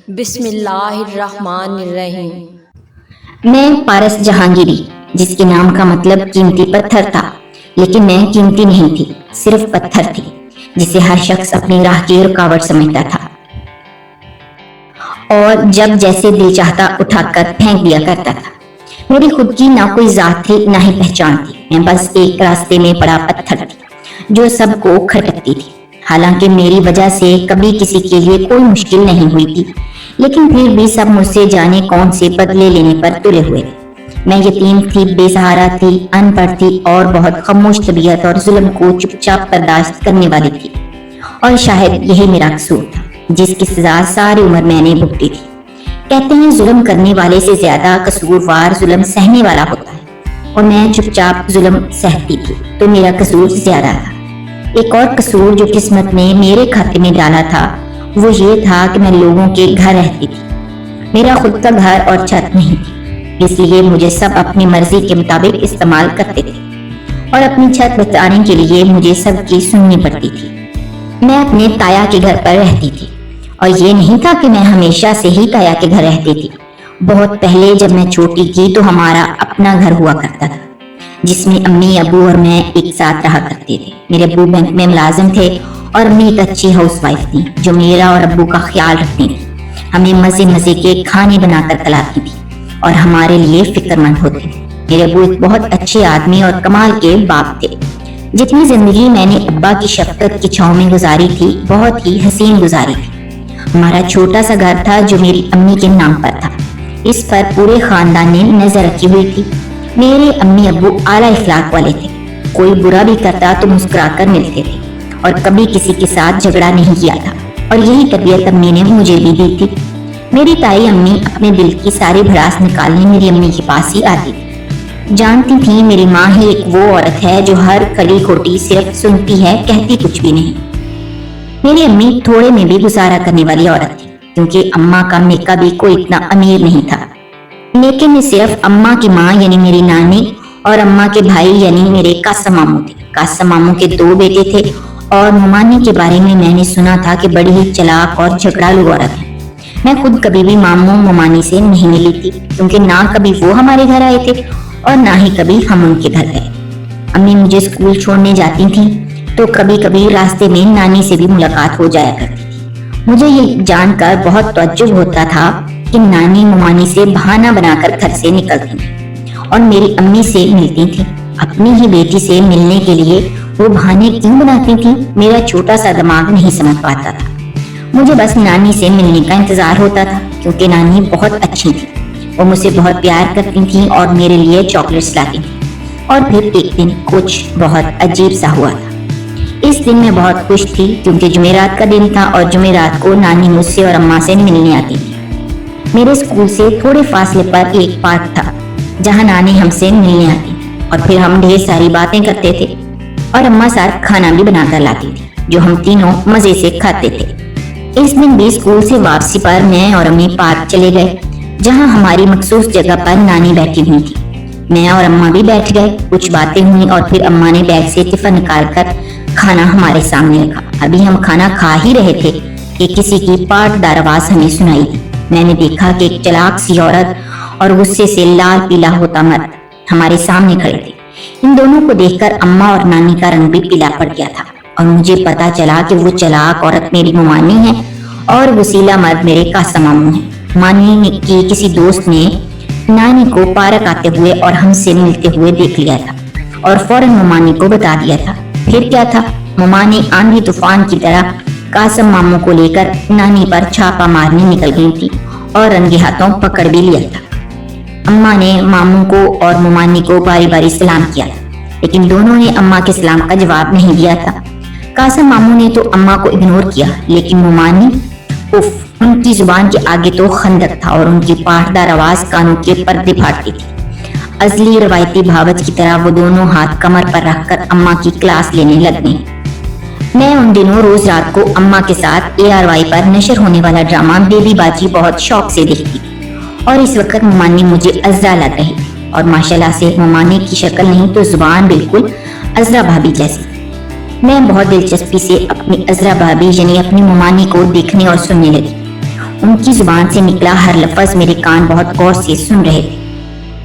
بسم اللہ الرحمن الرحیم۔ میں پارس جہانگیری، جس کے نام کا مطلب قیمتی پتھر تھا، لیکن میں قیمتی نہیں تھی، صرف پتھر تھی جسے ہر شخص اپنی راہ کی رکاوٹ سمجھتا تھا اور جب جیسے دل چاہتا اٹھا کر پھینک دیا کرتا تھا۔ میری خود کی نہ کوئی ذات تھی نہ ہی پہچان تھی، میں بس ایک راستے میں پڑا پتھر تھی جو سب کو کھٹکتی تھی۔ حالانکہ میری وجہ سے کبھی کسی کے لیے کوئی مشکل نہیں ہوئی تھی، لیکن پھر بھی سب مجھ سے جانے کون سے بدلے لینے پر تلے ہوئے تھے۔ میں یتیم تھی، بے سہارا تھی، ان پڑھ تھی اور بہت خاموش طبیعت اور ظلم کو چپ چاپ برداشت کرنے والی تھی، اور شاید یہی میرا قصور تھا جس کی سزا ساری عمر میں نے بھگتی تھی۔ کہتے ہیں ظلم کرنے والے سے زیادہ قصوروار ظلم سہنے والا ہوتا ہے، اور میں چپ چاپ ظلم سہتی تھی تو میرا قصور زیادہ تھا۔ ایک اور قصور جو قسمت نے میرے کھاتے میں ڈالا تھا وہ یہ تھا کہ میں لوگوں کے گھر رہتی تھی، میرا خود کا گھر اور چھت نہیں تھی، اس لیے مجھے سب اپنی مرضی کے مطابق استعمال کرتے تھے اور اپنی چھت بچانے کے لیے مجھے سب کی سننی پڑتی تھی۔ میں اپنے تایا کے گھر پر رہتی تھی، اور یہ نہیں تھا کہ میں ہمیشہ سے ہی تایا کے گھر رہتی تھی۔ بہت پہلے جب میں چھوٹی تھی تو ہمارا اپنا گھر ہوا کرتا تھا جس میں امی، ابو اور میں ایک ساتھ رہا کرتے تھے۔ میرے ابو بینک میں ملازم تھے اور امی ایک اچھی ہاؤس وائف تھی جو میرا اور ابو کا خیال رکھتی تھی، ہمیں مزے مزے کے کھانے بنا کر کھلاتی تھی اور ہمارے لیے فکر مند ہوتے تھے۔ میرے ابو ایک بہت اچھے آدمی اور کمال کے باپ تھے۔ جتنی زندگی میں نے ابا کی شفقت کی چھاؤں میں گزاری تھی بہت ہی حسین گزاری تھی۔ ہمارا چھوٹا سا گھر تھا جو میری امی کے نام پر تھا، اس پر پورے خاندان نے نظر رکھی ہوئی تھی۔ میرے امی ابو اعلیٰ اخلاق والے تھے، کوئی برا بھی کرتا تو مسکرا کر ملتے تھے اور کبھی کسی کے ساتھ جھگڑا نہیں کیا تھا، اور یہی تربیت امی نے مجھے بھی دی تھی۔ میری تائی امی اپنے دل کی ساری بھڑاس نکالنے میری امی کے پاس ہی آتی تھی۔ جانتی تھی میری ماں ہی ایک وہ عورت ہے جو ہر کھڑی کھوٹی صرف سنتی ہے، کہتی کچھ بھی نہیں۔ میری امی تھوڑے میں بھی گزارا کرنے والی عورت تھی، کیونکہ اماں کا میکا بھی کوئی اتنا امیر نہیں تھا، لیکن میں صرف اماں کی ماں یعنی میری نانی اور اماں کے بھائی یعنی میرے قاسم ماموں تھے۔ قاسم ماموں کے 2 بیٹے تھے، اور ممانی کے بارے میں نے سنا تھا کہ بڑی ہی چلاک اور جھگڑالو عورت ہے۔ میں خود کبھی بھی ماموں ممانی سے نہیں ملی تھی، کیونکہ نہ کبھی وہ ہمارے گھر آئے تھے اور نہ ہی کبھی ہم ان کے گھر گئے۔ امی مجھے اسکول چھوڑنے جاتی تھیں تو کبھی کبھی راستے میں نانی سے بھی ملاقات ہو جایا کرتی تھی۔ مجھے یہ جان کر بہت تعجب ہوتا تھا کہ نانی ممانی سے بہانہ بنا کر گھر سے نکلتی تھیں اور میری امی سے ملتی تھیں۔ اپنی ہی بیٹی سے ملنے کے لیے وہ بہانے کیوں بناتی تھیں، میرا چھوٹا سا دماغ نہیں سمجھ پاتا تھا۔ مجھے بس نانی سے ملنے کا انتظار ہوتا تھا، کیونکہ نانی بہت اچھی تھی، وہ مجھ سے بہت پیار کرتی تھیں اور میرے لیے چاکلیٹس لاتی تھیں۔ اور پھر ایک دن کچھ بہت عجیب سا ہوا تھا۔ اس دن میں بہت خوش تھی کیونکہ جمعرات کا دن تھا اور جمعرات کو نانی مجھ سے اور اماں سے ملنے آتی تھی۔ میرے اسکول سے تھوڑے فاصلے پر ایک پارک تھا جہاں نانی ہم سے ملنے آتی اور پھر ہم ڈھیر ساری باتیں کرتے تھے، اور اماں ساتھ کھانا بھی بنا کر لاتی تھی جو ہم تینوں مزے سے کھاتے تھے۔ اس دن بھی اسکول سے واپسی پر میں اور امی پارک چلے گئے جہاں ہماری مخصوص جگہ پر نانی بیٹھی ہوئی تھی۔ میں اور اماں بھی بیٹھ گئے، کچھ باتیں ہوئیں اور پھر اماں نے بیگ سے ٹفن نکال کر کھانا ہمارے سامنے رکھا۔ ابھی ہم کھانا کھا ہی رہے تھے کہ کسی کی پاٹدار آواز ہمیں سنائی دی۔ میں نے دیکھا کہ ایک چلاک سی عورت اور غصے سے لال پیلا ہوتا مرد ہمارے سامنے کھڑے تھے۔ ان دونوں کو دیکھ کر اماں اور نانی کا رنگ بھی پیلا پڑ گیا تھا، اور مجھے پتا چلا کہ وہ چلاک عورت میری ممانی ہے اور وسیلہ مرد میرے قاسم ماموں ہیں۔ مانی کی کسی دوست نے نانی کو پارک آتے ہوئے اور ہم سے ملتے ہوئے دیکھ لیا تھا اور فوراً ممانی کو بتا دیا تھا۔ پھر کیا تھا، ممانی آندھی طوفان کی طرح قاسم ماموں کو لے کر نانی پر چھاپا مارنے نکل گئی تھی اور رنگے ہاتھوں پکڑ بھی لیا تھا۔ اماں نے ماموں کو اور ممانی کو باری باری سلام کیا تھا، لیکن دونوں نے اماں کے سلام کا جواب نہیں دیا تھا۔ قاسم ماموں نے تو اماں کو اگنور کیا، لیکن ممانی ان کی زبان کے آگے تو خندق تھا اور ان کی پاٹدار آواز کانوں کے پردے پھاڑتی تھی۔ ازلی روایتی بھاوچ کی طرح وہ دونوں ہاتھ کمر پر رکھ کر اماں کی کلاس لینے لگ گئیں۔ میں ان دنوں روز رات کو اماں کے ساتھ ARY پر نشر ہونے والا ڈرامہ بیبی باجی بہت شوق سے دیکھتی تھی، اور اس وقت ممانی مجھے عذرا لگ رہی تھی، اور ماشاءاللہ سے ممانی کی شکل نہیں تو زبان بالکل عذرا بھابی جیسی تھی۔ میں بہت دلچسپی سے اپنی عذرا بھابی یعنی اپنی ممانی کو دیکھنے اور سننے لگی۔ उनकी जुबान से निकला हर लफ्ज मेरे कान बहुत गौर से सुन रहे थे।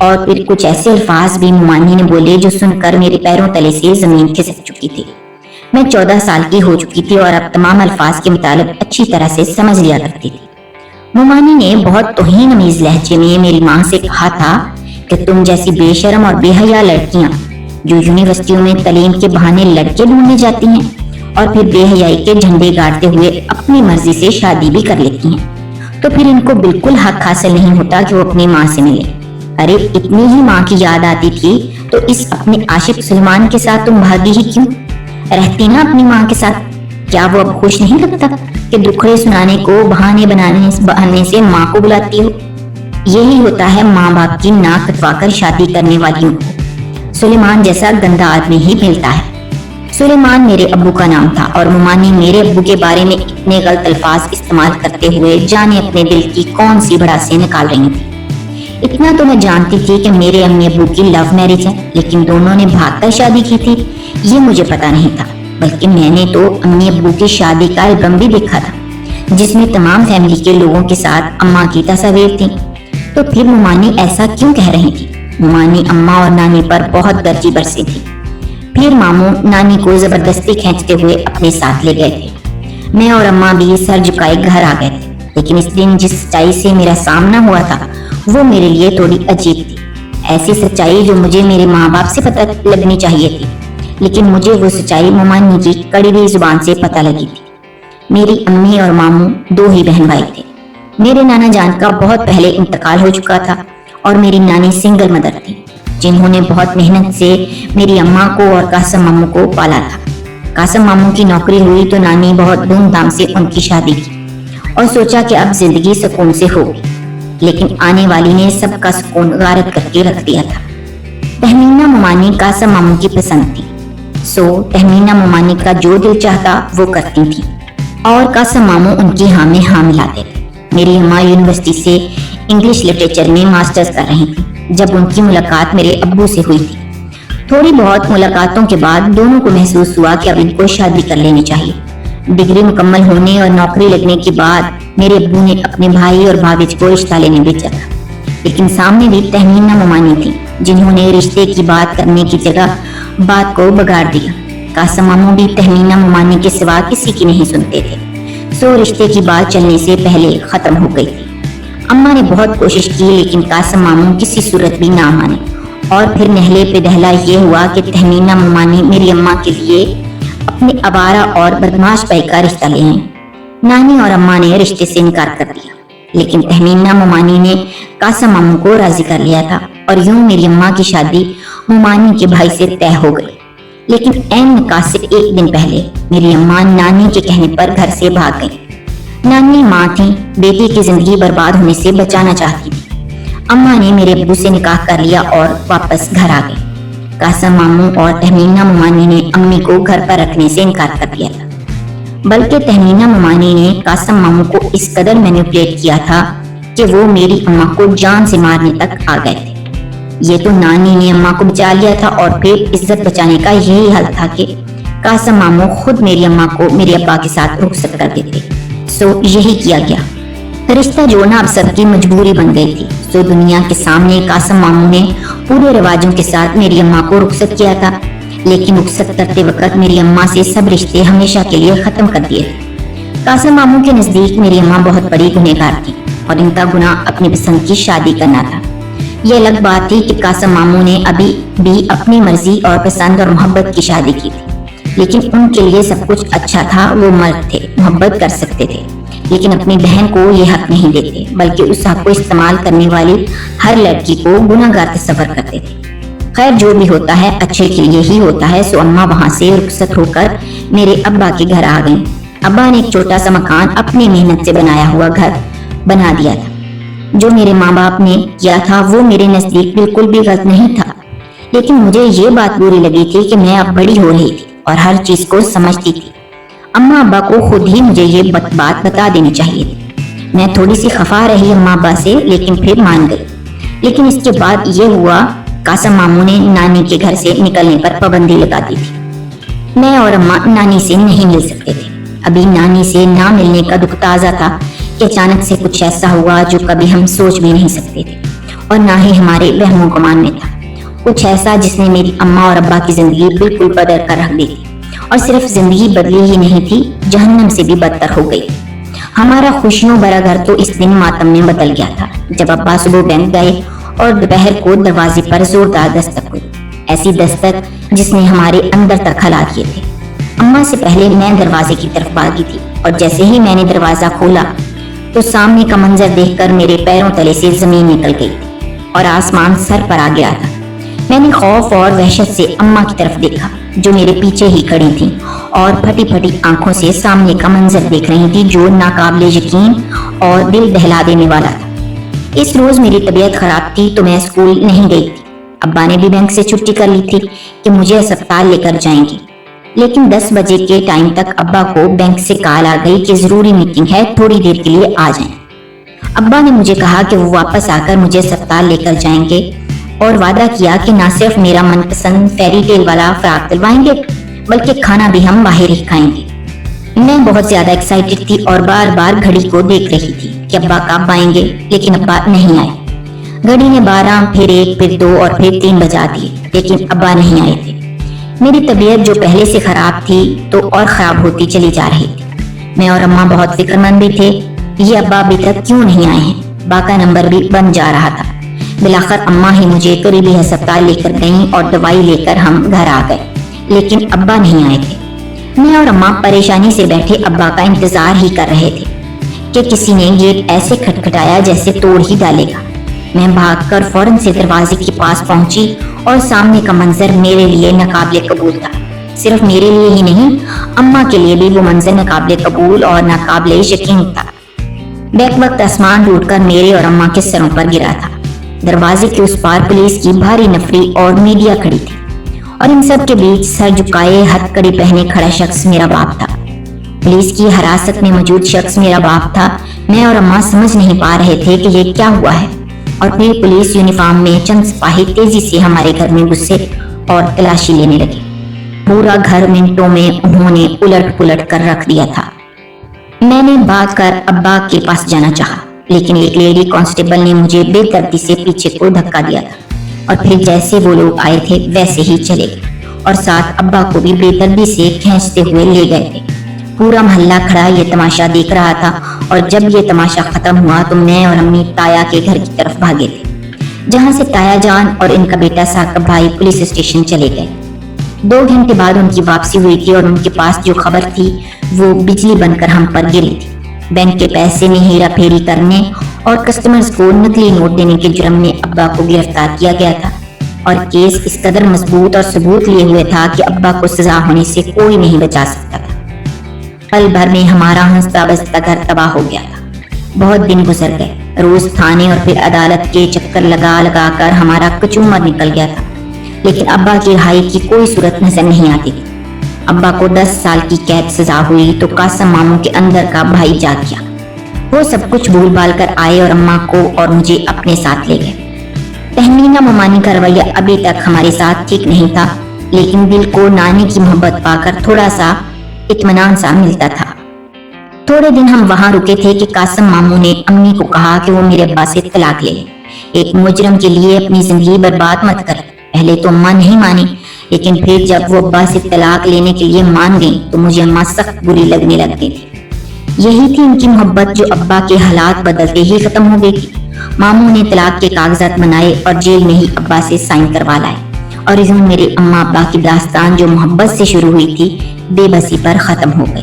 और फिर कुछ ऐसे अल्फाज भी मुमानी ने बोले जो सुनकर मेरे पैरों तले से जमीन खिसक चुकी थी। मैं 14 साल की हो चुकी थी और अब तमाम अल्फाज के मुतालिक अच्छी तरह से समझ लिया करती थी। मुमानी ने बहुत तौहीन अमीज लहजे में मेरी माँ से कहा था कि तुम जैसी बेशरम और बेहया लड़कियां जो यूनिवर्सिटियों में तालीम के बहाने लड़के ढूंढने जाती हैं और फिर बेहयाई के झंडे गाड़ते हुए अपनी मर्जी से शादी भी कर लेती हैं, तो फिर इनको बिल्कुल हक हासिल नहीं होता कि वो अपनी माँ से मिले। अरे इतनी ही माँ की याद आती थी तो इस अपने आशिक सुलेमान के साथ तुम भागी ही क्यों? रहती ना अपनी माँ के साथ। क्या वो अब खुश नहीं लगता कि दुखड़े सुनाने को बहाने से माँ को बुलाती हो? यही होता है माँ बाप की नाक कटवाकर शादी करने वालियों को। सुलेमान जैसा गंदा आदमी ही मिलता है। सुलेमान मेरे अब्बू का नाम था और मुमानी मेरे अब्बू के बारे में इतने गलत अल्फाज इस्तेमाल करते हुए जाने अपने दिल की कौन सी भड़ासें निकाल रही थी। इतना तो मैं जानती थी कि मेरे अम्मी अब्बू की लव मैरिज है, लेकिन दोनों ने भागकर शादी की थी ये मुझे पता नहीं था। बल्कि मैंने तो अम्मी अब्बू की शादी का एल्बम भी देखा था जिसमें तमाम फैमिली के लोगों के साथ अम्मा की तस्वीर थी। तो फिर मुमानी ऐसा क्यों कह रही थी? मुमानी अम्मा और नानी पर बहुत गर्जी बरसी थी। फिर मामू नानी को जबरदस्ती खींचते हुए अपने साथ ले गए थे। मैं और अम्मा भी सर झुकाए घर आ गए थे। लेकिन इस दिन जिस सच्चाई से मेरा सामना हुआ था वो मेरे लिए थोड़ी अजीब थी। ऐसी सच्चाई जो मुझे मेरे माँ बाप से पता लगनी चाहिए थी, लेकिन मुझे वो सच्चाई मुमानी की कड़ी हुई जुबान से पता लगी थी। मेरी अम्मी और मामू दो ही बहन भाई थे। मेरे नाना जान का बहुत पहले इंतकाल हो चुका था और मेरी नानी सिंगल मदर थी जिन्होंने बहुत मेहनत से मेरी अम्मा को और कासम मामू को पाला था। कासम मामू की नौकरी हुई तो नानी बहुत धूमधाम से उनकी शादी की और सोचा कि अब जिंदगी सुकून से होगी, लेकिन आने वाली ने सबका सुकून गारत करके रख दिया था। तहमीना मुमानी कासम मामू की पसंद थी, सो तहमीना मुमानी का जो दिल चाहता वो करती थी और कासम मामू उनकी हाँ में हाँ मिलाते थे। मेरी अम्मा यूनिवर्सिटी से इंग्लिश लिटरेचर में मास्टर्स कर रही थी जब उनकी मुलाकात मेरे अब्बू से हुई थी। थोड़ी बहुत मुलाकातों के बाद दोनों को महसूस हुआ कि अब इनको शादी कर लेनी चाहिए। डिग्री मुकम्मल होने और नौकरी लगने के बाद मेरे अब्बू ने अपने भाई और भाभी को रिश्ता लेने भेजा था, लेकिन सामने भी तहमीना मुमानी थी जिन्होंने रिश्ते की बात करने की जगह बात को बिगाड़ दिया। कासम मामू भी तहमीना मुमानी के सिवा किसी की नहीं सुनते थे, सो रिश्ते की बात चलने से पहले खत्म हो गई थी। अम्मा ने बहुत कोशिश की लेकिन कासम मामू किसी सूरत भी ना माने और फिर नहले पे दहला ये हुआ कि तहमीना मुमानी मेरी अम्मा के लिए अपने आवारा और बदमाश भाई का रिश्ता ले आए। नानी और अम्मा ने रिश्ते से इनकार कर दिया, लेकिन तहमीना मुमानी ने कासम मामू को राजी कर लिया था और यूं मेरी अम्मा की शादी मुमानी के भाई से तय हो गई। लेकिन ऐन निकाह से एक दिन पहले मेरी अम्मा नानी के कहने पर घर से भाग गई। नानी माँ थी, बेटी की जिंदगी बर्बाद होने से बचाना चाहती थी। अम्मा ने मेरे अब्बू से निकाह कर लिया और वापस घर आ गई। कासम मामू और तहमीना मुमानी ने अम्मी को घर पर रखने से इनकार कर दिया था, बल्कि तहमीना मुमानी ने कासम मामू को इस कदर मैनिपुलेट किया था कि वो मेरी अम्मा को जान से मारने तक आ गए थे। ये तो नानी ने अम्मा को बचा लिया था और फिर इज्जत बचाने का यही हल था कि कासम मामू खुद मेरी अम्मा को मेरे अब्बा के साथ रुखसत कर देते। सो यही किया गया। रिश्ता जोड़ना अब सबकी मजबूरी बन गई थी। सो दुनिया के सामने कासम मामू ने पूरे रिवाजों के साथ मेरी अम्मा को रुखसत किया था, लेकिन रुखसत करते वक्त मेरी अम्मा से सब रिश्ते हमेशा के लिए खत्म कर दिए थे। कासम मामू के नजदीक मेरी अम्मा बहुत बड़ी गुनहगार थी और इनका गुनाह अपनी पसंद की शादी करना था। यह अलग बात थी कि कासम मामू ने अभी भी अपनी मर्जी और पसंद और मोहब्बत की शादी की थी, लेकिन उनके लिए सब कुछ अच्छा था। वो मर्द थे, मोहब्बत कर सकते थे, लेकिन अपनी बहन को यह हक नहीं देते, बल्कि उस हक को इस्तेमाल करने वाली हर लड़की को गुनाहगार तस्वर करते थे। खैर जो भी होता है अच्छे के लिए ही होता है। सो अम्मा वहां से रुखसत होकर मेरे अब्बा के घर आ गई। अब्बा ने एक छोटा सा मकान अपनी मेहनत से बनाया हुआ घर बना दिया था। जो मेरे माँ बाप ने किया था वो मेरे नजदीक बिल्कुल भी गलत नहीं था, लेकिन मुझे ये बात बुरी लगी थी कि मैं अब बड़ी हो रही थी और हर चीज को समझती थी। अम्मा अब्बा को खुद ही मुझे ये बात बता देनी चाहिए थी। मैं थोड़ी सी खफा रही अम्मा अब्बा से, लेकिन फिर मान गई। लेकिन इसके बाद ये हुआ, कासम मामू ने नानी के घर से निकलने पर पाबंदी लगा दी थी। मैं और अम्मा नानी से नहीं मिल सकते थे। अभी नानी से ना मिलने का दुख ताजा था कि अचानक से कुछ ऐसा हुआ जो कभी हम सोच भी नहीं सकते थे और ना ही हमारे वहमो गुमान में था। कुछ ऐसा जिसने मेरी अम्मा और अब्बा की जिंदगी बिल्कुल बदल कर रख दी थी, और सिर्फ जिंदगी बदली ही नहीं थी, जहन्नम से भी बदतर हो गई। हमारा खुशियों भरा घर तो इस दिन मातम में बदल गया था जब अब्बा सुबह बैंक गए और दोपहर को दरवाजे पर जोरदार दस्तक हुई, ऐसी दस्तक जिसने हमारे अंदर तक हिला दिए थे। अम्मा से पहले मैं दरवाजे की तरफ भागी थी और जैसे ही मैंने दरवाजा खोला तो सामने का मंजर देखकर मेरे पैरों तले से जमीन निकल गई थी और आसमान सर पर आ गया था। मैंने खौफ और वहशत से अम्मा की तरफ देखा जो मेरे पीछे ही खड़ी थी और फटी फटी आंखों से सामने का मंजर देख रही थी जो नाकाबिले यकीन और दिल दहला देने वाला था। इस रोज मेरी तबीयत खराब थी तो मैं स्कूल नहीं गई थी। अब्बा ने भी बैंक से छुट्टी कर ली थी कि मुझे अस्पताल लेकर जाएंगे, लेकिन 10 बजे के टाइम तक अब्बा को बैंक से कॉल आ गई कि जरूरी मीटिंग है, थोड़ी देर के लिए आ जाएं। अब्बा ने मुझे कहा कि वो वापस आकर मुझे अस्पताल लेकर जाएंगे और वादा किया कि ना सिर्फ मेरा मनपसंद फेरी टेल वाला फ्राक दिलवाएंगे बल्कि खाना भी हम बाहर ही खाएंगे। मैं बहुत ज्यादा एक्साइटेड थी और बार बार घड़ी को देख रही थी कि अब्बा कब आएंगे, लेकिन अब्बा नहीं आए। घड़ी ने 12, फिर 1, फिर 2 और फिर 3 बजा दिए, लेकिन अब्बा नहीं आए थे। मेरी तबीयत जो पहले से खराब थी तो और खराब होती चली जा रही थी। मैं और अम्मा बहुत फिक्रमंद भी थे, ये अब्बा अभी तक क्यों नहीं आए हैं। अब्बा का नंबर भी बन जा रहा था। बिलाखिर अम्मा ही मुझे करीबी अस्पताल लेकर गईं और दवाई लेकर हम घर आ गए, लेकिन अब्बा नहीं आए थे। मैं और अम्मा परेशानी से बैठे अब्बा का इंतजार ही कर रहे थे कि किसी ने गेट ऐसे खटखटाया जैसे तोड़ ही डालेगा। मैं भागकर फौरन से दरवाजे के पास पहुंची और सामने का मंजर मेरे लिए नाकाबिले कबूल था। सिर्फ मेरे लिए ही नहीं, अम्मा के लिए भी वो मंजर नाकाबिले कबूल और नाकाबिले यकीन था। बैक वक्त आसमान टूटकर मेरे और अम्मा के सरों पर गिरा था। दरवाजे के उस पार पुलिस की भारी नफरी और मीडिया खड़ी थी और इन सब के बीच सर झुकाए हथकड़ी पहने खड़ा शख्स मेरा बाप था। पुलिस की हिरासत में मौजूद शख्स मेरा बाप था। मैं और अम्मा समझ नहीं पा रहे थे कि ये क्या हुआ है, और फिर पुलिस यूनिफॉर्म में चंद सिपाही तेजी से हमारे घर में घुसे और तलाशी लेने लगे। पूरा घर मिनटों में उन्होंने उलट पुलट कर रख दिया था। मैंने भागकर अब्बा के पास जाना चाहा, लेकिन एक लेडी कांस्टेबल ने मुझे बेदर्दी से पीछे को धक्का दिया था और फिर जैसे वो लोग आए थे वैसे ही चले गए और साथ अब्बा को भी बेदर्दी से खींचते हुए ले गए थे। पूरा मोहल्ला खड़ा ये तमाशा देख रहा था और जब ये तमाशा खत्म हुआ तो मैं और अम्मी ताया के घर की तरफ भागे थे, जहां से ताया जान और इनका बेटा साकब भाई पुलिस स्टेशन चले गए। 2 घंटे बाद उनकी वापसी हुई थी और उनके पास जो खबर थी वो बिजली बनकर हम पर गिरी थी। बैंक के पैसे में हेरा फेरी करने और कस्टमर्स को नकली नोट देने के जुर्म में अब्बा को गिरफ्तार किया गया था और केस इस कदर मजबूत और सबूत लिए हुए था कि अब्बा को सजा होने से कोई नहीं बचा सकता था। पल भर में हमारा हंसता बसता घर तबाह हो गया था। बहुत दिन गुजर गए, रोज थाने और फिर अदालत के चक्कर लगा लगा कर हमारा कचूमर निकल गया था, लेकिन अब्बा की रिहाई की कोई सूरत नजर नहीं आती थी। अब्बा को 10 साल की कैद सजा हुई तो कासम मामू के अंदर का भाई जाग गया। वो सब कुछ भूल भाल कर आए और अम्मा को और मुझे अपने साथ ले गए। तहमीना ममानी का रवैया अभी तक हमारे साथ ठीक नहीं था, लेकिन दिल को नानी की मोहब्बत पाकर थोड़ा सा इत्मीनान सा मिलता था। थोड़े दिन हम वहां रुके थे कि कासम मामू ने अम्मी को कहा कि वो मेरे अब्बा से तलाक ले ले। एक मुजरिम के लिए अपनी जिंदगी बर्बाद मत कर। पहले तो अम्मा नहीं मानी, लेकिन फिर जब वो अब्बा से तलाक लेने के लिए मान गई तो मुझे अम्मा सख्त बुरी लगने लग गई थी। यही थी उनकी मोहब्बत जो अब्बा के हालात बदलते ही खत्म हो गई थी। मामू ने तलाक के कागजात बनाए और जेल में ही अब्बा से साइन करवा लाए और यूं मेरे अम्मा अब्बा की दास्तान जो मोहब्बत से शुरू हुई थी बेबसी पर खत्म हो गई।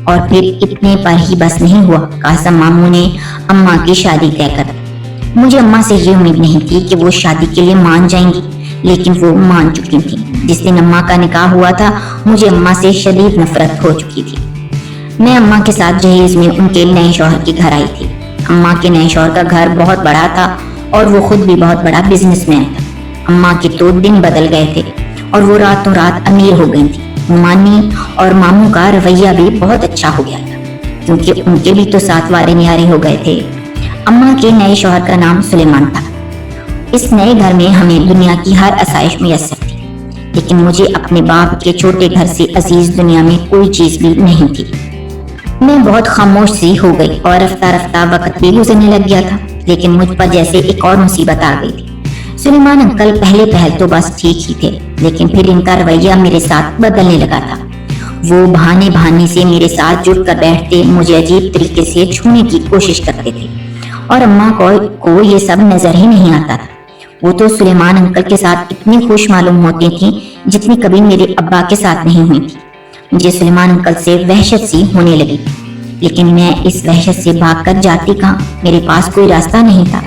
और फिर इतने पर ही बस नहीं हुआ, कासम मामू ने अम्मा की शादी तय कर दी। मुझे अम्मा से ये उम्मीद नहीं थी कि वो शादी के लिए मान जाएंगी, लेकिन वो मान चुकी थी। जिस दिन अम्मा का निकाह हुआ था मुझे अम्मा से शदीद नफरत हो चुकी थी। मैं अम्मा के साथ जहेज में उनके नए शौहर के घर आई थी। अम्मा के नए शौहर का घर बहुत बड़ा था और वो खुद भी बहुत बड़ा बिजनेसमैन था। अम्मा के तो दिन बदल गए थे और वो रातों रात अमीर हो गई थी। मानी और मामू का रवैया भी बहुत अच्छा हो गया था, क्योंकि उनके भी तो 7 वारे न्यारे हो गए थे। अम्मा के नए शौहर का नाम सुलेमान था। इस नए घर में हमें दुनिया की हर आसाइश मुयस्सर थी, लेकिन मुझे अपने बाप के छोटे घर से अजीज दुनिया में कोई चीज भी नहीं थी। میں بہت خاموش سی ہو گئی اور رفتہ رفتہ وقت بھی گزرنے لگ گیا تھا، لیکن مجھ پر جیسے ایک اور مصیبت آ گئی تھی۔ سلیمان انکل پہلے تو بس ٹھیک ہی تھے، لیکن پھر ان کا رویہ میرے ساتھ بدلنے لگا تھا۔ وہ بہانے سے میرے ساتھ جڑ کر بیٹھتے، مجھے عجیب طریقے سے چھونے کی کوشش کرتے تھے، اور اماں کو یہ سب نظر ہی نہیں آتا تھا۔ وہ تو سلیمان انکل کے ساتھ اتنی خوش معلوم ہوتی تھیں جتنی کبھی میرے ابا کے ساتھ نہیں ہوئی تھی۔ مجھے سلیمان انکل سے وحشت سی ہونے لگی، لیکن میں اس وحشت سے بھاگ کر جاتی کہاں؟ میرے پاس کوئی راستہ نہیں تھا۔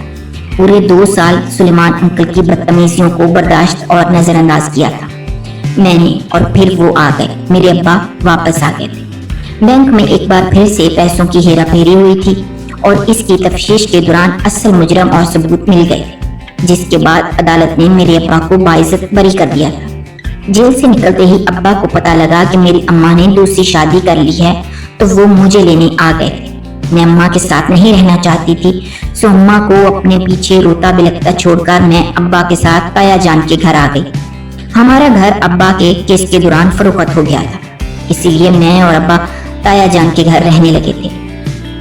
پورے 2 سال سلیمان انکل کی بدتمیزیوں کو برداشت اور نظر انداز کیا تھا میں نے، اور پھر وہ آ گئے، میرے ابا واپس آ گئے تھے۔ بینک میں ایک بار پھر سے پیسوں کی ہیرا پھیری ہوئی تھی، اور اس کی تفتیش کے دوران اصل مجرم اور ثبوت مل گئے تھے، جس کے بعد عدالت نے میرے ابا کو باعزت بری کر دیا تھا۔ جیل سے نکلتے ہی ابا کو پتا لگا کہ میری اماں نے دوسری شادی کر لی ہے، تو وہ مجھے لینے آ گئے تھے۔ میں اماں کے ساتھ نہیں رہنا چاہتی تھی، سو اماں کو اپنے پیچھے روتا بلکتا چھوڑ کر میں ابا کے ساتھ تایا جان کے گھر آ گئی۔ ہمارا گھر ابا کے کیس کے دوران فروخت ہو گیا تھا، اسی لیے میں اور ابا تایا جان کے گھر رہنے لگے تھے۔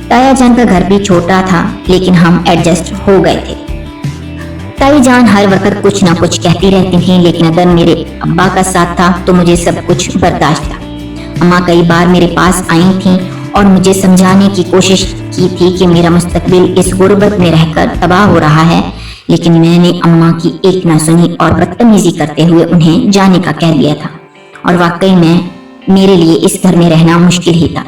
تایا جان کا گھر بھی چھوٹا تھا، لیکن ہم ایڈجسٹ ہو گئے تھے۔ تائی جان ہر وقت کچھ نہ کچھ کہتی رہتی تھیں، لیکن اگر میرے ابا کا ساتھ تھا تو مجھے سب کچھ برداشت تھا۔ اماں کئی بار میرے پاس آئی تھیں اور مجھے سمجھانے کی کوشش کی تھی کہ میرا مستقبل اس غربت میں رہ کر تباہ ہو رہا ہے، لیکن میں نے اماں کی ایک نہ سنی اور بدتمیزی کرتے ہوئے انہیں جانے کا کہہ دیا تھا، اور واقعی میرے لیے اس گھر میں رہنا مشکل ہی تھا۔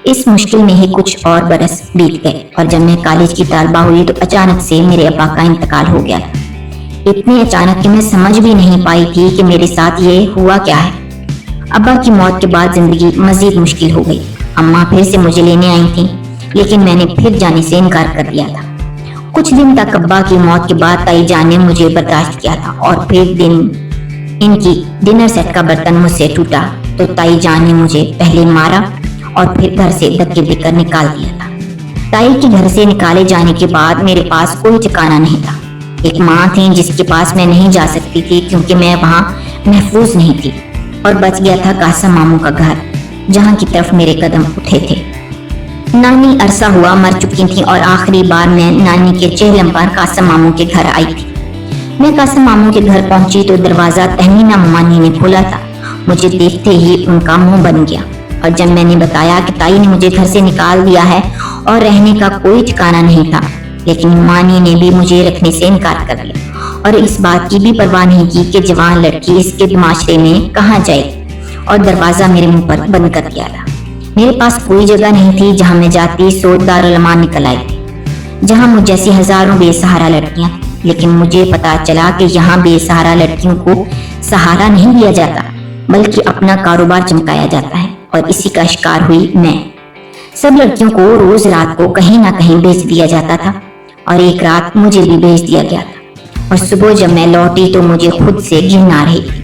اس مشکل میں ہی کچھ اور برس بیت گئے، اور جب میں کالج کی طالبہ ہوئی تو اچانک سے میرے ابا کا انتقال ہو گیا تھا۔ اتنی اچانک کہ میں سمجھ بھی نہیں پائی تھی کہ میرے ساتھ یہ ہوا کیا ہے۔ ابا کی موت کے بعد زندگی مزید مشکل ہو گئی۔ اماں پھر سے مجھے لینے آئی تھیں، لیکن میں نے پھر جانے سے انکار کر دیا تھا۔ کچھ دن تک ابا کی موت کے بعد تائی جان نے مجھے برداشت کیا تھا، اور پھر ان کی ڈنر سیٹ کا برتن مجھ سے ٹوٹا تو تائی جان نے مجھے پہلے مارا اور پھر گھر سے دھکے دے کر نکال دیا تھا۔ تائی کے گھر سے نکالے جانے کے بعد میرے پاس کوئی ٹھکانہ نہیں تھا۔ ایک ماں تھی جس کے پاس میں نہیں جا سکتی تھی کیونکہ میں وہاں محفوظ نہیں تھی، اور بچ گیا تھا قاسم ماموں کا گھر، جہاں کی طرف میرے قدم اٹھے تھے۔ نانی عرصہ ہوا مر چکی تھی، اور آخری بار میں نانی کے چہلم پر قاسم ماموں کے گھر آئی تھی۔ میں قاسم ماموں کے گھر پہنچی تو دروازہ تہمینہ ممانی نے کھولا تھا۔ مجھے دیکھتے ہی ان کا منہ بن گیا، اور جب میں نے بتایا کہ تائی نے مجھے گھر سے نکال دیا ہے اور رہنے کا کوئی ٹھکانہ نہیں تھا، لیکن مانی نے بھی مجھے رکھنے سے انکار کر لیا، اور اس بات کی بھی پرواہ نہیں کی کہ جوان لڑکی اس کے معاشرے میں کہاں جائے، اور دروازہ میرے منہ پر بند کر دیا تھا۔ میرے پاس کوئی جگہ نہیں تھی جہاں میں جاتی، سو دارالمان نکل آئی تھی، جہاں مجھ جیسی ہزاروں بے سہارا لڑکیاں، لیکن مجھے پتا چلا کہ یہاں بے سہارا لڑکیوں کو سہارا نہیں دیا جاتا بلکہ اپنا کاروبار چمکایا جاتا ہے، اور اسی کا شکار ہوئی میں۔ سب لڑکیوں کو روز رات کو کہیں نہ کہیں بھیج دیا جاتا تھا، اور ایک رات مجھے بھی بھیج دیا گیا تھا، اور صبح جب میں لوٹی تو مجھے خود سے گھن آ رہی تھی۔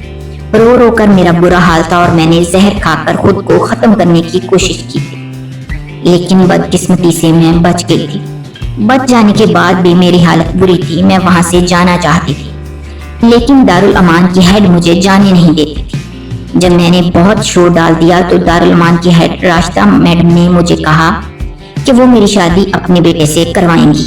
رو رو کر میرا برا حال تھا، اور میں نے زہر کھا کر خود کو ختم کرنے کی کوشش کی تھی، لیکن بدقسمتی سے میں بچ گئی تھی۔ بچ جانے کے بعد بھی میری حالت بری تھی، میں وہاں سے جانا چاہتی تھی، لیکن دارالامان کی ہیڈ مجھے جانے نہیں دیتی تھی۔ جب میں نے بہت شور ڈال دیا تو دارالامان کی ہیڈ راشدہ میڈم نے مجھے کہا کہ وہ میری شادی اپنے بیٹے سے کروائیں گی،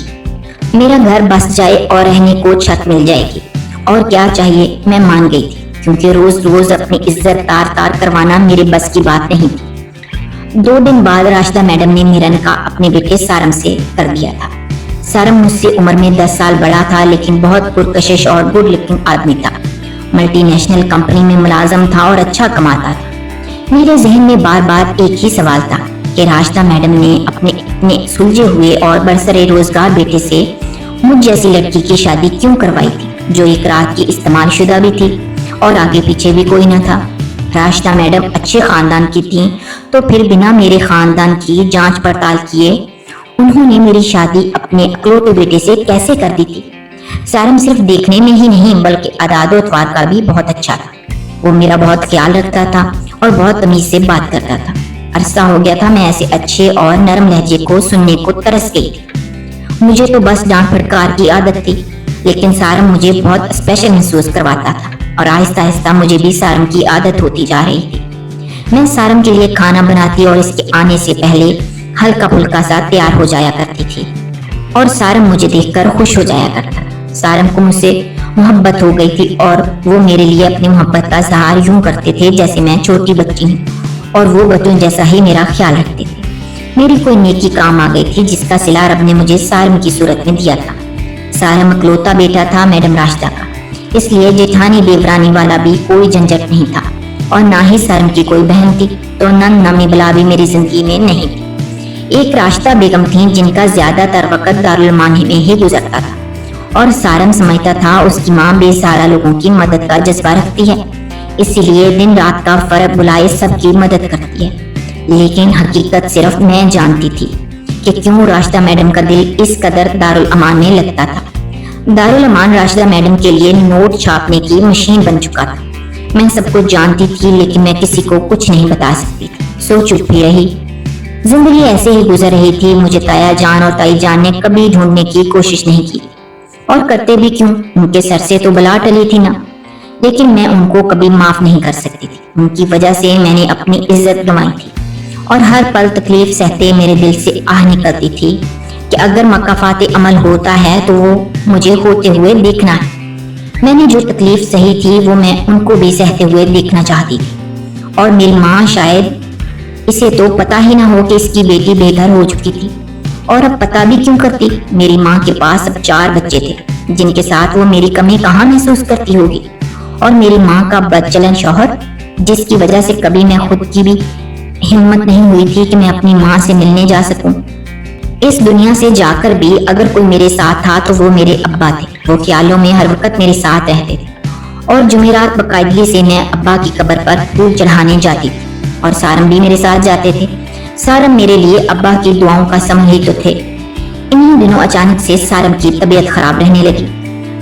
میرا گھر بس جائے اور رہنے کو چھت مل جائے گی، اور کیا چاہیے۔ میں مان گئی تھی، کیونکہ روز روز اپنی عزت تار تار کروانا میرے بس کی بات نہیں تھی۔ 2 دن بعد راشدہ میڈم نے میرا نکاح اپنے بیٹے سارم سے کر دیا تھا۔ سارم مجھ سے عمر میں 10 سال بڑا تھا، لیکن بہت پرکشش اور گڈ لکنگ آدمی تھا۔ ملٹی نیشنل کمپنی میں ملازم تھا اور اچھا کماتا تھا۔ میرے ذہن میں بار بار ایک ہی سوال تھا کہ راشدہ میڈم نے اپنے سلجھے ہوئے اور برسر روزگار بیٹے سے مجھ جیسی لڑکی کی شادی کیوں کروائی تھی، جو ایک رات کی استعمال شدہ بھی تھی اور آگے پیچھے بھی کوئی نہ تھا۔ راشدہ میڈم اچھے خاندان کی تھیں، تو پھر بنا میرے خاندان کی جانچ پڑتال کیے انہوں نے میری شادی اپنے اکلوتے بیٹے سے کیسے کر دی تھی؟ سارم صرف دیکھنے میں ہی نہیں بلکہ اعداد و اطوار کا بھی بہت اچھا تھا۔ وہ میرا بہت خیال رکھتا تھا اور بہت تمیز سے بات کرتا تھا۔ عرصہ ہو گیا تھا میں ایسے اچھے اور نرم لہجے کو سننے کو ترس گئی تھی۔ مجھے تو بس ڈانٹ پھٹکار کی عادت تھی، لیکن سارم مجھے بہت اسپیشل محسوس کرواتا تھا، اور آہستہ آہستہ مجھے بھی سارم کی عادت ہوتی جا رہی تھی۔ میں سارم کے لیے کھانا بناتی اور اس کے آنے سے پہلے हल्का फुल्का सा तैयार हो जाया करती थी और सारम मुझे देखकर खुश हो जाया करता। सारम को मुझसे मोहब्बत हो गई थी और वो मेरे लिए अपनी मोहब्बत का इजहार यूं करते थे जैसे मैं छोटी बच्ची हूँ और वो बच्चों जैसा ही मेरा ख्याल रखते थे। मेरी कोई नेकी काम आ गई थी जिसका सिला रब ने मुझे सारम की सूरत में दिया था। सारम इकलौता बेटा था मैडम राशिदा का, इसलिए जेठानी देवरानी वाला भी कोई झंझट नहीं था और ना ही सारम की कोई बहन थी, तो नन नमी बला भी मेरी जिंदगी में नहीं थी। एक राशिदा बेगम थी जिनका ज्यादातर वक्त दारुल मानी में ही गुजरता था और सारम समझता था उसकी माँ बेसहारा लोगों की मदद का जज्बा रखती है, इसीलिए दिन रात का फर्क बुलाए सबकी मदद करती है। लेकिन हकीकत सिर्फ मैं जानती थी कि क्यों राशिदा मैडम का दिल इस कदर दारुल अमान में लगता था। दारुल अमान राशिदा मैडम के लिए नोट छापने की मशीन बन चुका था। मैं सब कुछ जानती थी लेकिन मैं किसी को कुछ नहीं बता सकती थी, सो चुप ही रही। जिंदगी ऐसे ही गुजर रही थी। मुझे ताया जान और ताई जान ने कभी ढूंढने की कोशिश नहीं की, और करते भी क्यों, उनके सर से तो बला टली थी ना। लेकिन मैं उनको कभी माफ नहीं कर सकती थी। उनकी वजह से मैंने अपनी इज्जत गंवाई थी और हर पल तकलीफ सहते मेरे दिल से आह निकलती थी कि अगर मकाफात अमल होता है तो वो मुझे होते हुए देखना है। मैंने जो तकलीफ सही थी वो मैं उनको भी सहते हुए देखना चाहती थी। और मेरी माँ शायद इसे तो पता ही ना हो कि इसकी बेटी बेघर हो चुकी थी, और अब पता भी क्यों करती। मेरी माँ के पास अब 4 बच्चे थे जिनके साथ वो मेरी कमी कहाँ महसूस करती होगी, और मेरी माँ का बदचलन शौहर जिसकी वजह से कभी मैं खुद की भी हिम्मत नहीं हुई थी कि मैं अपनी माँ से मिलने जा सकूं। इस दुनिया से जाकर भी अगर कोई मेरे साथ था तो वो मेरे अब्बा थे। वो ख्यालों में हर वक्त मेरे साथ रहते थे और जुमेरात बकायदगी से मैं अब्बा की कब्र पर फूल चढ़ाने जाती थी और सारम भी मेरे साथ जाते थे। सारम मेरे लिए अब्बा की दुआओं का समूह तो थे। इन्हीं दिनों अचानक से सारम की तबीयत खराब रहने लगी।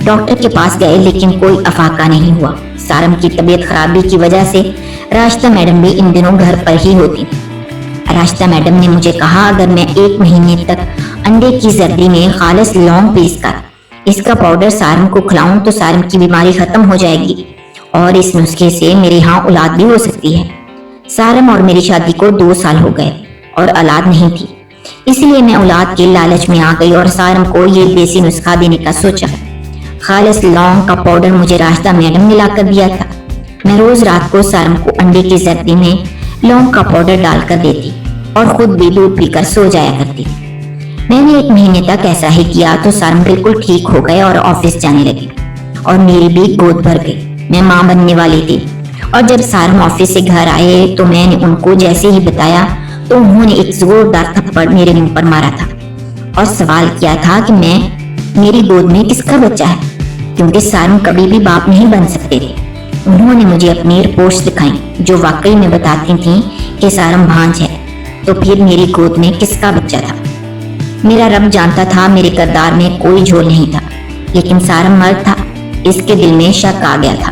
डॉक्टर के पास गए लेकिन कोई अफाका नहीं हुआ। सारम की तबीयत खराबी की वजह से राशिदा मैडम भी इन दिनों घर पर ही होती। राशिदा मैडम ने मुझे कहा अगर मैं 1 महीने तक अंडे की जर्दी में खालिस लौंग पीस कर इसका पाउडर सारम को खिलाऊं तो सारम की बीमारी खत्म हो जाएगी और इस नुस्खे से मेरे यहाँ औलाद भी हो सकती है। सारम और मेरी शादी को 2 साल हो गए और औलाद नहीं थी, इसलिए मैं औलाद के लालच में आ गई और सारम को ये देसी नुस्खा देने का सोचा। खालिस लौंग का पाउडर मुझे राशिदा मैडम ने लाकर दिया था। मैं रोज रात को सारम को अंडे की जर्दी में लौंग का पाउडर डालकर देती और खुद भी दूध पीकर सो जाया करती। मैंने 1 महीने तक ऐसा ही किया तो सारम बिल्कुल ठीक हो गए और ऑफिस जाने लगे और मेरी भी गोद भर गई। मैं माँ बनने वाली थी और जब सारम ऑफिस से घर आए तो मैंने उनको जैसे ही बताया तो उन्होंने एक जोरदार थप्पड़ मेरे मुंह पर मारा था और सवाल किया था कि मेरी गोद में किसका बच्चा है, क्योंकि सारम कभी भी बाप नहीं बन सकते थे। उन्होंने मुझे अपनी रिपोर्ट्स दिखाई जो वाकई में बताती थी कि सारम भांज है, तो फिर मेरी गोद में किसका बच्चा था। मेरा रब जानता था मेरे किरदार में कोई झोल नहीं था, लेकिन सारम मर्द था, इसके दिल में शक आ गया था।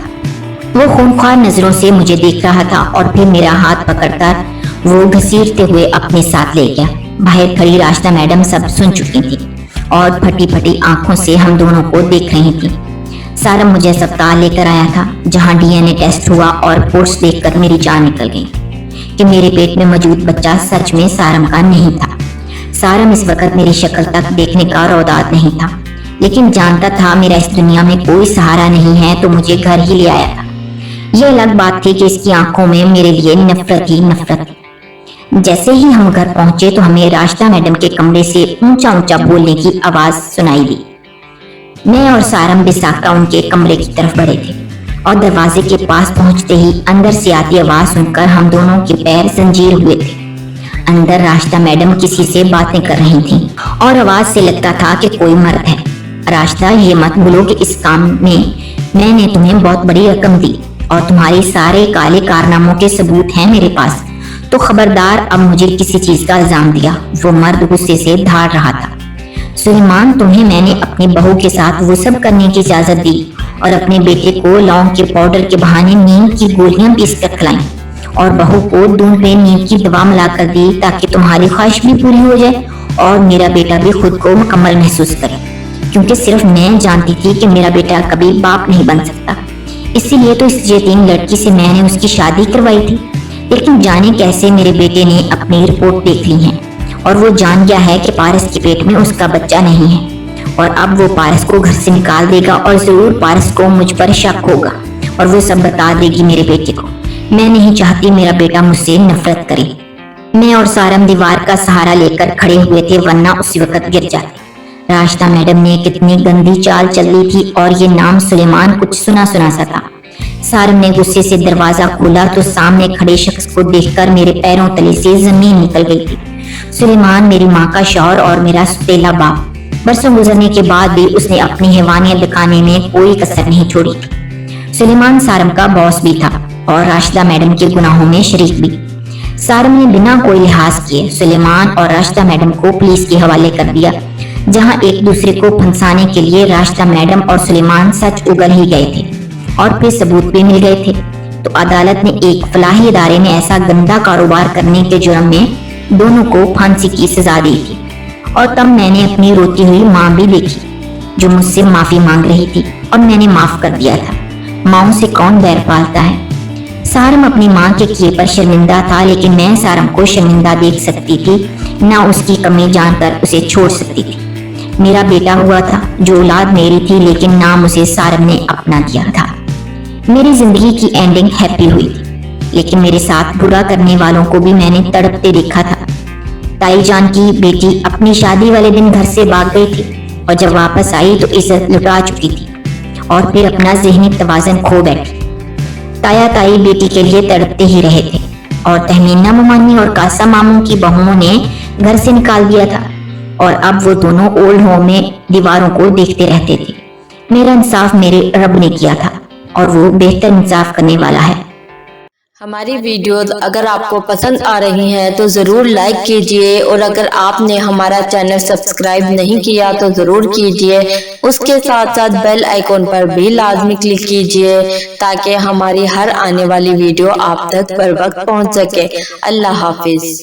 वो खूंखार नजरों से मुझे देख रहा था और फिर मेरा हाथ पकड़कर वो घसीटते हुए अपने साथ ले गया। बाहर खड़ी राशिदा मैडम सब सुन चुकी थी और फटी फटी आंखों से हम दोनों को देख रही थी। सारम मुझे अस्पताल लेकर आया था जहां डीएनए टेस्ट हुआ और रिपोर्ट्स देखकर मेरी जान निकल गई कि मेरे पेट में मौजूद बच्चा सच में सारम का नहीं था। सारम इस वक्त मेरी शक्ल तक देखने का रौदात नहीं था, लेकिन जानता था मेरा इस दुनिया में कोई सहारा नहीं है तो मुझे घर ही ले आया था। यह अलग बात थी कि इसकी आंखों में मेरे लिए नफरत ही नफरत। जैसे ही हम घर पहुंचे तो हमें राशिदा मैडम के कमरे से ऊंचा ऊंचा बोलने की आवाज सुनाई दी। मैं और सारम बिसाका उनके कमरे की तरफ बढ़े थे और दरवाजे के पास पहुंचते ही अंदर से आती आवाज सुनकर हम दोनों के पैर जंजीर हुए थे। अंदर राशिदा मैडम किसी से बातें कर रही थीं और आवाज से लगता था कि कोई मर्द है। राशिदा, ये मत भूलो कि इस काम में मैंने तुम्हें बहुत बड़ी रकम दी और तुम्हारे सारे काले कारनामों के सबूत हैं मेरे पास, तो खबरदार अब मुझे किसी चीज का इल्जाम दिया। वो मर्द गुस्से से धाड़ रहा था। सुलेमान, तुम्हें मैंने अपनी बहू के साथ वो सब करने की इजाजत दी और अपने बेटे को लौंग के पाउडर के बहाने नींद की गोलियां पीस कर खिलाई और बहू को दूध में नींद की दवा मिलाकर दी ताकि तुम्हारी ख्वाहिश भी पूरी हो जाए और मेरा बेटा भी खुद को मुकम्मल महसूस करे, क्योंकि सिर्फ मैं जानती थी कि मेरा बेटा कभी बाप नहीं बन सकता। इसीलिए तो इस यतीम लड़की से मैंने उसकी शादी करवाई थी। लेकिन जाने कैसे मेरे बेटे ने अपनी रिपोर्ट देख ली है اور وہ جان گیا ہے کہ پارس کے پیٹ میں اس کا بچہ نہیں ہے، اور اب وہ پارس کو گھر سے نکال دے گا، اور ضرور پارس کو مجھ پر شک ہوگا اور وہ سب بتا دے گی میرے بیٹے کو۔ میں نہیں چاہتی میرا بیٹا مجھ سے نفرت کرے۔ میں اور سارم دیوار کا سہارا لے کر کھڑے ہوئے تھے، ورنہ اسی وقت گر جاتے۔ راشدہ میڈم نے کتنی گندی چال چل لی تھی، اور یہ نام سلیمان کچھ سنا سنا سا تھا۔ سارم نے غصے سے دروازہ کھولا تو سامنے کھڑے شخص کو دیکھ کر میرے پیروں تلے سے زمین نکل گئی تھی۔ سلیمان میری ماں کا شوہر اور میرا سوتیلا باپ، برسوں گزرنے کے بعد بھی اس نے اپنی حیوانیت دکھانے میں کوئی کسر نہیں چھوڑی تھی۔ سلیمان سارم کا باس بھی تھا اور راشدہ میڈم کے گناہوں میں شریک بھی۔ سارم نے بنا کوئی لحاظ کیے سلیمان اور راشدہ میڈم کو پولیس کے حوالے کر دیا، جہاں ایک دوسرے کو پھنسانے کے لیے راشدہ میڈم اور سلیمان سچ اگل ہی گئے تھے اور پھر ثبوت بھی مل گئے تھے، تو عدالت نے ایک فلاحی ادارے میں ایسا گندا کاروبار کرنے کے جرم میں دونوں کو پھانسی کی سزا دی تھی۔ اور تب میں نے اپنی روتی ہوئی ماں بھی دیکھی جو مجھ سے معافی مانگ رہی تھی، اور میں نے معاف کر دیا تھا۔ ماؤں سے کون بیر پالتا ہے؟ سارم اپنی ماں کے کیے پر شرمندہ تھا، لیکن میں سارم کو شرمندہ دیکھ سکتی تھی، نہ اس کی کمی جان کر اسے چھوڑ سکتی تھی۔ میرا بیٹا ہوا تھا، جو اولاد میری تھی، لیکن نام اسے سارم نے اپنا دیا تھا۔ میری زندگی کی اینڈنگ ہیپی ہوئی تھی، لیکن میرے ساتھ برا کرنے والوں کو بھی میں نے تڑپتے دیکھا تھا۔ تائی جان کی بیٹی اپنی شادی والے دن گھر سے بھاگ گئی تھی، اور جب واپس آئی تو عزت لٹا چکی تھی اور پھر اپنا ذہنی توازن کھو بیٹھی۔ تایا تائی بیٹی کے لیے تڑپتے ہی رہے تھے، اور تہمینہ ممانی اور کاسا ماموں کی بہوؤں نے گھر سے نکال دیا تھا، اور اب وہ دونوں اولڈ ہوم میں دیواروں کو دیکھتے رہتے تھے۔ میرا انصاف میرے رب نے کیا تھا، اور وہ بہتر انصاف کرنے والا ہے۔ ہماری ویڈیوز اگر آپ کو پسند آ رہی ہیں تو ضرور لائک کیجئے، اور اگر آپ نے ہمارا چینل سبسکرائب نہیں کیا تو ضرور کیجئے۔ اس کے ساتھ ساتھ بیل آئیکن پر بھی لازمی کلک کیجئے تاکہ ہماری ہر آنے والی ویڈیو آپ تک بر وقت پہنچ سکے۔ اللہ حافظ۔